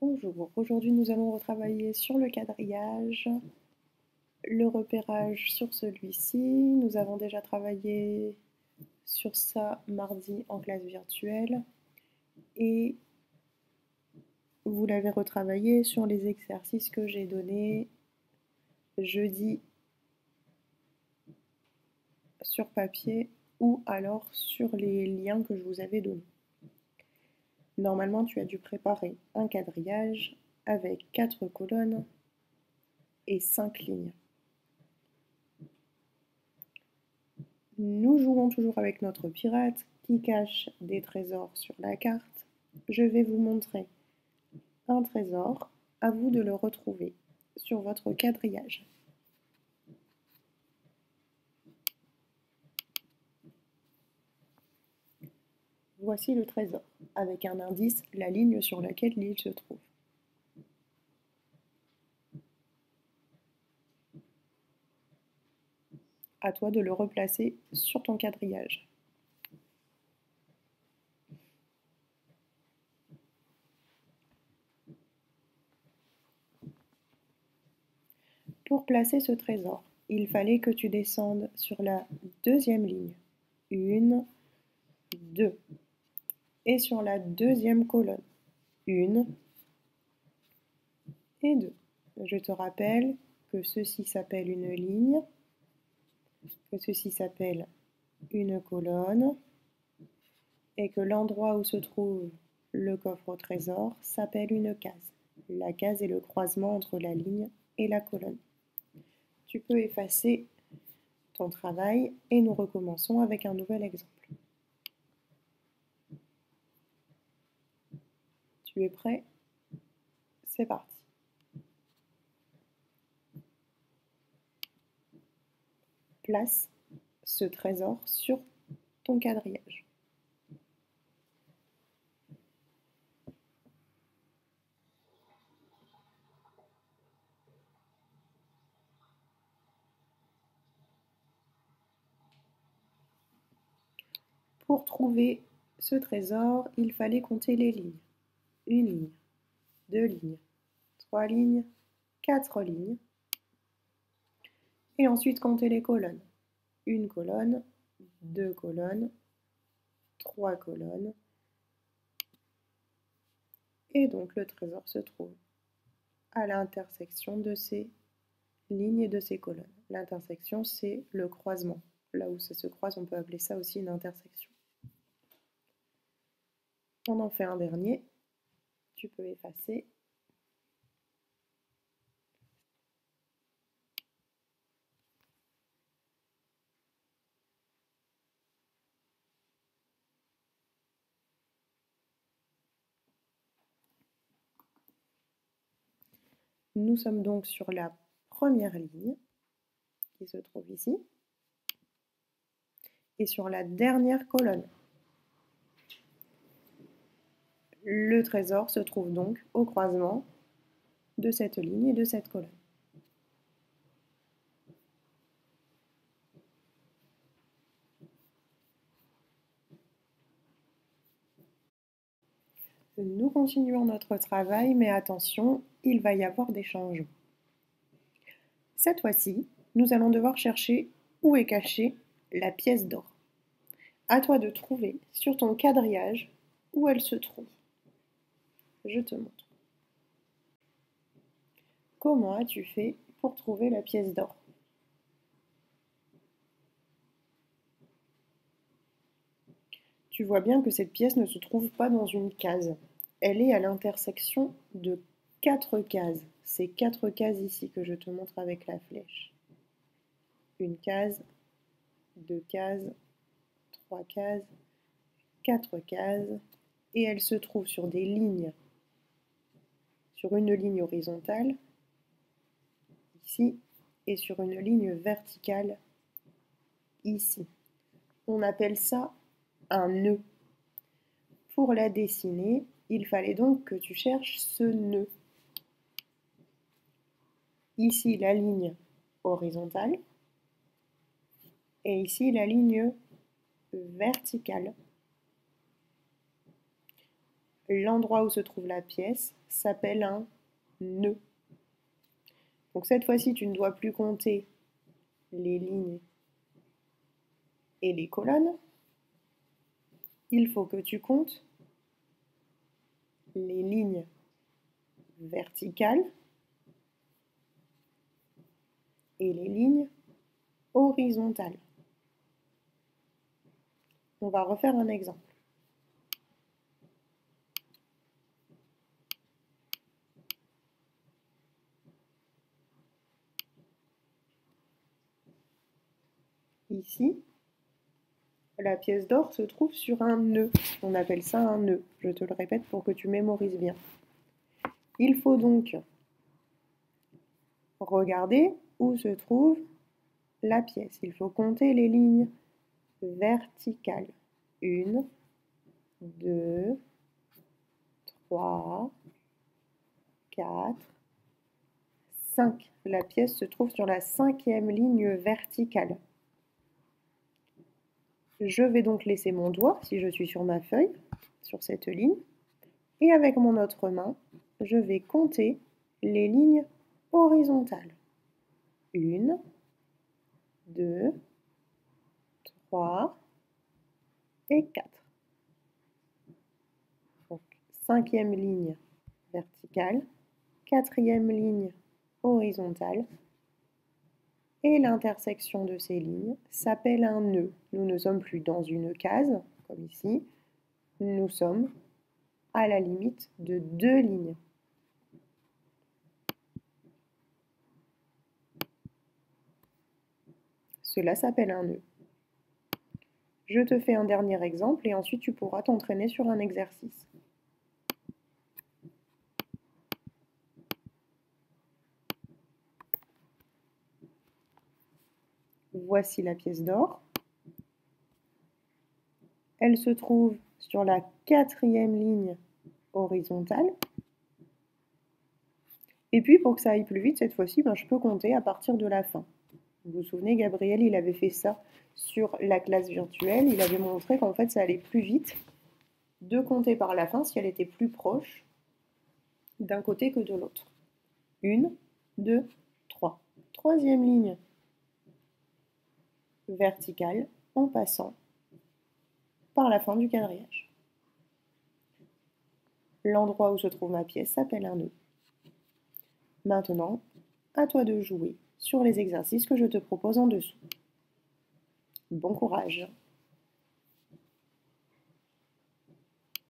Bonjour, aujourd'hui nous allons retravailler sur le quadrillage, le repérage sur celui-ci. Nous avons déjà travaillé sur ça mardi en classe virtuelle et vous l'avez retravaillé sur les exercices que j'ai donnés jeudi sur papier ou alors sur les liens que je vous avais donnés. Normalement, tu as dû préparer un quadrillage avec 4 colonnes et 5 lignes. Nous jouons toujours avec notre pirate qui cache des trésors sur la carte. Je vais vous montrer un trésor, à vous de le retrouver sur votre quadrillage. Voici le trésor, avec un indice, la ligne sur laquelle l'île se trouve. À toi de le replacer sur ton quadrillage. Pour placer ce trésor, il fallait que tu descendes sur la deuxième ligne. 1, 2. Et sur la deuxième colonne. 1 et 2. Je te rappelle que ceci s'appelle une ligne, que ceci s'appelle une colonne, et que l'endroit où se trouve le coffre au trésor s'appelle une case. La case est le croisement entre la ligne et la colonne. Tu peux effacer ton travail et nous recommençons avec un nouvel exemple. Tu es prêt? C'est parti. Place ce trésor sur ton quadrillage. Pour trouver ce trésor, il fallait compter les lignes. 1 ligne, 2 lignes, 3 lignes, 4 lignes. Et ensuite compter les colonnes. 1 colonne, 2 colonnes, 3 colonnes. Et donc le trésor se trouve à l'intersection de ces lignes et de ces colonnes. L'intersection, c'est le croisement. Là où ça se croise, on peut appeler ça aussi une intersection. On en fait un dernier. Tu peux effacer. Nous sommes donc sur la première ligne qui se trouve ici et sur la dernière colonne. Le trésor se trouve donc au croisement de cette ligne et de cette colonne. Nous continuons notre travail, mais attention, il va y avoir des changements. Cette fois-ci, nous allons devoir chercher où est cachée la pièce d'or. À toi de trouver sur ton quadrillage où elle se trouve. Je te montre. Comment as-tu fait pour trouver la pièce d'or? Tu vois bien que cette pièce ne se trouve pas dans une case. Elle est à l'intersection de 4 cases. C'est 4 cases ici que je te montre avec la flèche. Une case, 2 cases, 3 cases, 4 cases, et elle se trouve sur des lignes, sur une ligne horizontale, ici, et sur une ligne verticale, ici. On appelle ça un nœud. Pour la dessiner, il fallait donc que tu cherches ce nœud. Ici, la ligne horizontale, et ici, la ligne verticale. L'endroit où se trouve la pièce s'appelle un nœud. Donc cette fois-ci, tu ne dois plus compter les lignes et les colonnes. Il faut que tu comptes les lignes verticales et les lignes horizontales. On va refaire un exemple. Ici, la pièce d'or se trouve sur un nœud. On appelle ça un nœud. Je te le répète pour que tu mémorises bien. Il faut donc regarder où se trouve la pièce. Il faut compter les lignes verticales. 1, 2, 3, 4, 5. La pièce se trouve sur la 5e ligne verticale. Je vais donc laisser mon doigt, si je suis sur ma feuille, sur cette ligne, et avec mon autre main, je vais compter les lignes horizontales. 1, 2, 3 et 4. Donc, 5e ligne verticale, 4e ligne horizontale, et l'intersection de ces lignes s'appelle un nœud. Nous ne sommes plus dans une case, comme ici, nous sommes à la limite de 2 lignes. Cela s'appelle un nœud. Je te fais un dernier exemple et ensuite tu pourras t'entraîner sur un exercice. Voici la pièce d'or. Elle se trouve sur la 4e ligne horizontale. Et puis pour que ça aille plus vite, cette fois-ci, je peux compter à partir de la fin. Vous vous souvenez, Gabriel, il avait fait ça sur la classe virtuelle. Il avait montré qu'en fait, ça allait plus vite de compter par la fin si elle était plus proche d'un côté que de l'autre. 1, 2, 3. 3e ligne verticale en passant par la fin du quadrillage. L'endroit où se trouve ma pièce s'appelle un nœud. Maintenant, à toi de jouer sur les exercices que je te propose en dessous. Bon courage!